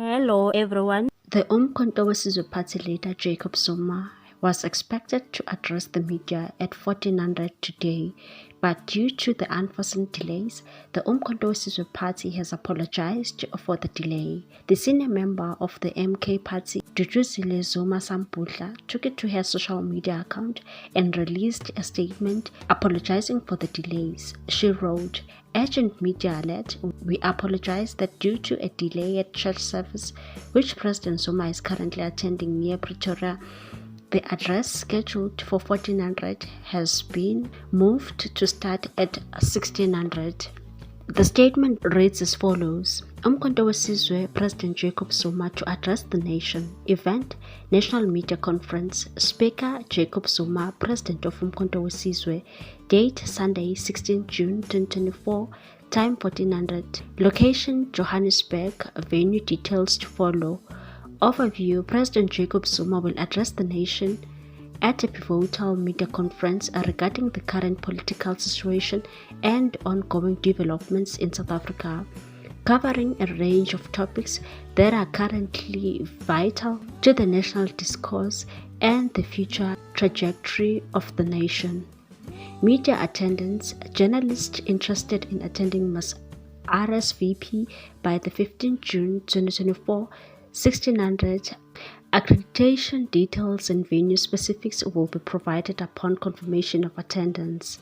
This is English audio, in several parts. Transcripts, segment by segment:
Hello everyone. The Umkhonto Party leader Jacob Zuma was expected to address the media at 1400 today, but due to the unforeseen delays, the Umkhonto Party has apologized for the delay. The senior member of the MK Party, Duduzile Zuma Samputla, took it to her social media account and released a statement apologizing for the delays. She wrote, "Urgent media alert, we apologize that due to a delay at church service, which President Zuma is currently attending near Pretoria, the address scheduled for 1400 has been moved to start at 1600. The statement reads as follows: Umkhonto President Jacob Zuma to address the nation. Event, National Media Conference. Speaker Jacob Zuma, President of Umkhonto Date Sunday, 16 June 2024. Time 1400. Location Johannesburg. Venue details to follow. Overview: President Jacob Zuma will address the nation at a pivotal media conference regarding the current political situation and ongoing developments in South Africa, covering a range of topics that are currently vital to the national discourse and the future trajectory of the nation. Media attendance: journalists interested in attending must RSVP by the 15th June 2024, 1600. Accreditation details and venue specifics will be provided upon confirmation of attendance.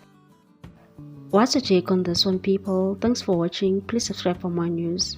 What's your take on this one, people? Thanks for watching. Please subscribe for more news.